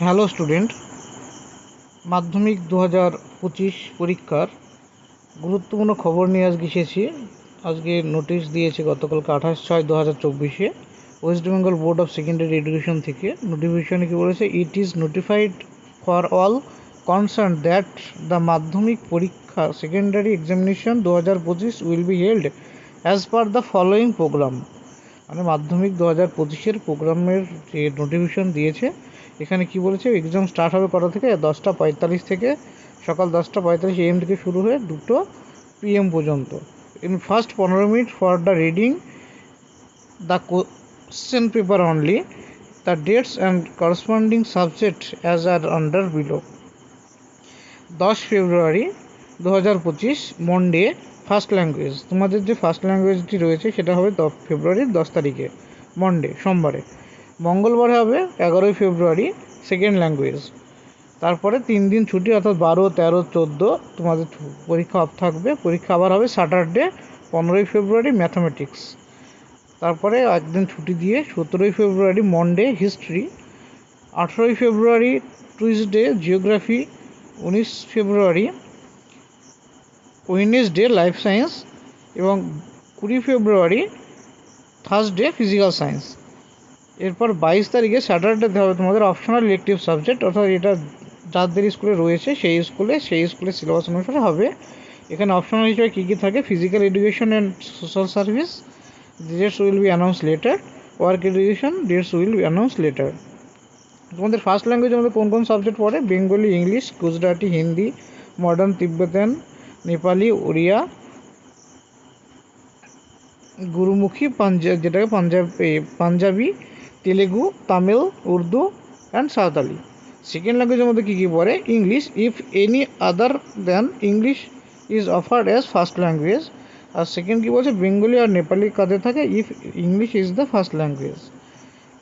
Hello student, মাধ্যমিক 2025 পরীক্ষার গুরুত্বপূর্ণ খবর নিয়ে আজকে এসেছি। আজকে নোটিশ দিয়েছে গতকালকে 28/6/2024 West Bengal board of secondary education থেকে। নোটিফিকেশনে কি বলেছে, it is notified for all concern that the Madhyamik Pariksha secondary examination 2025 will be held as per the following programme. মানে মাধ্যমিক 2025-এর প্রোগ্রামের যে নোটিফিকেশন দিয়েছে, এখানে কি বলেছে, এক্সাম স্টার্ট হবে কটা থেকে, 10:45 থেকে, সকাল 10:45 AM থেকে শুরু হয়ে 2 PM পর্যন্ত। In first 15 minute for the reading the question paper only, the dates and corresponding subject as are under below. 10 February 2025 Monday first language. তোমাদের যে ফার্স্ট ল্যাঙ্গুয়েজটি রয়েছে সেটা হবে 10 ফেব্রুয়ারির 10 তারিখে, মন্ডে, সোমবারে। মঙ্গলবার হবে 11 ফেব্রুয়ারি সেকেন্ড ল্যাঙ্গুয়েজ। তারপরে 3 দিন ছুটি, অর্থাৎ 12, 13, 14 তোমাদের পরীক্ষা অফ থাকবে। পরীক্ষা আবার হবে স্যাটারডে 15 ফেব্রুয়ারি ম্যাথামেটিক্স। তারপরে একদিন ছুটি দিয়ে 17 ফেব্রুয়ারি মন্ডে হিস্ট্রি। 18 ফেব্রুয়ারি টুইসডে জিওগ্রাফি। 19 ফেব্রুয়ারি ওয়েডনেসডে লাইফ সায়েন্স। এবং 20 ফেব্রুয়ারি থার্সডে ফিজিক্যাল সায়েন্স। এরপর 22 তারিখে স্যাটারডেতে হবে তোমাদের অপশনাল ইলেকটিভ সাবজেক্ট, অর্থাৎ এটা যাদের স্কুলে রয়েছে সেই স্কুলে সিলেবাস অনুসারে হবে। এখানে অপশনাল হিসেবে কী কী থাকে: physical education and social service, dates will be announce later. Work education, dates will be announce later. তোমাদের ফার্স্ট ল্যাঙ্গুয়েজের মধ্যে কোন কোন সাবজেক্ট পড়ে? Bengali, English, Gujarati, Hindi, modern Tibetan, Nepali, Odia, Gurmukhi, যেটাকে পাঞ্জাবি, তেলেগু, তামিল, উর্দু অ্যান্ড সাঁওতালি। সেকেন্ড ল্যাঙ্গুয়েজের মধ্যে কী কী পড়ে? English, if any other than English is offered as first language. আর সেকেন্ড কী বলছে, বেঙ্গলি আর নেপালি কাদের থাকে, if English is the first language.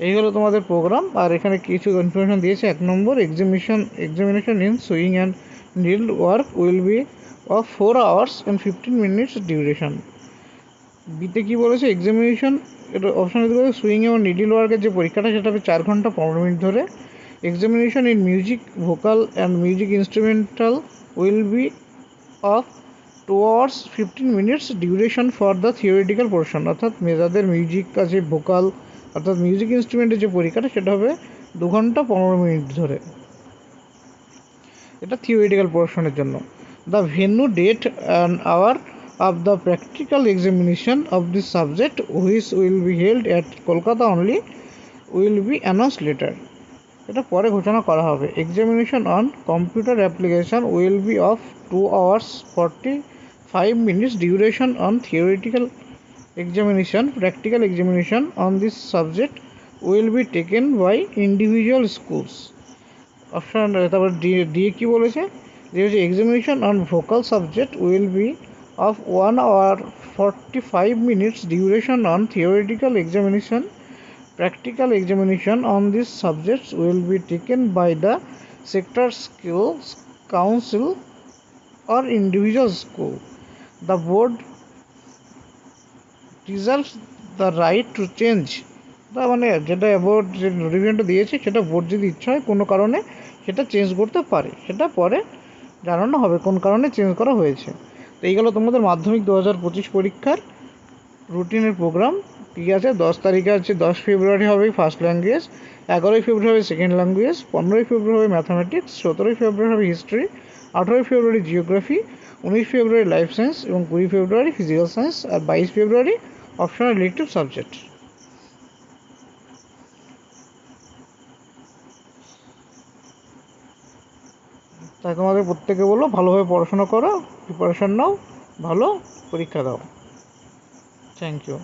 এই হলো তোমাদের প্রোগ্রাম। আর এখানে কিছু ইনফরমেশন দিয়েছে। 1 নম্বর, examination in sewing and needle work will be of 4 hours and 15 minutes duration. বিতে কী বলেছে, এক্সামিনেশন, এটা অপশন দিতে বলেছে, সুইং এবং নিডল ওয়ার্কের যে পরীক্ষাটা সেটা হবে 4 ঘন্টা 15 মিনিট ধরে। Examination in music, vocal and music instrumental will be of 2 hours 15 minutes duration for the theoretical portion. অর্থাৎ যাদের মিউজিক আছে, ভোকাল অর্থাৎ মিউজিক ইনস্ট্রুমেন্টের যে পরীক্ষাটা সেটা হবে 2 ঘন্টা 15 মিনিট ধরে। এটা থিওরিটিক্যাল পোর্শনের জন্য। The venue, date and hour of the practical examination of this subject, which will be held at Kolkata only, will be announced later. এটা পরে ঘোষণা করা হবে। Examination on computer application will be of 2 hours 45 minutes duration on theoretical examination. Practical examination on this subject will be taken by individual schools. Option তারপর D কী বলেছে, যে হচ্ছে examination on vocal subject will be of 1 hour 45 minutes duration on theoretical examination. Practical examination on these subjects will be taken by the sector skills council or individual school. The board reserves the right to change. তার মানে যেটা board যে নোটিফিকেশনটা দিয়েছে সেটা board যদি ইচ্ছা হয় কোনো কারণে সেটা চেঞ্জ করতে পারে, সেটা পরে জানানো হবে কোন কারণে চেঞ্জ করা হয়েছে। তো এইগুলো তোমাদের মাধ্যমিক 2025 পরীক্ষার রুটিনের প্রোগ্রাম। ঠিক আছে, 10 তারিখে আছে, 10 ফেব্রুয়ারি হবে ফার্স্ট ল্যাঙ্গুয়েজ, 11 ফেব্রুয়ারি হবে সেকেন্ড ল্যাঙ্গুয়েজ, 15 ফেব্রুয়ারি হবে ম্যাথামেটিক্স, 17 ফেব্রুয়ারি হবে হিস্ট্রি, 18 ফেব্রুয়ারি জিওগ্রাফি, 19 ফেব্রুয়ারি লাইফ সায়েন্স এবং 20 ফেব্রুয়ারি ফিজিক্যাল সায়েন্স, আর 22 ফেব্রুয়ারি অপশনাল ইলেকটিভ সাবজেক্ট। তাই তোমাদের প্রত্যেকে বলো ভালোভাবে পড়াশোনা করো, প্রিপারেশান নাও, ভালো পরীক্ষা দাও। Thank you.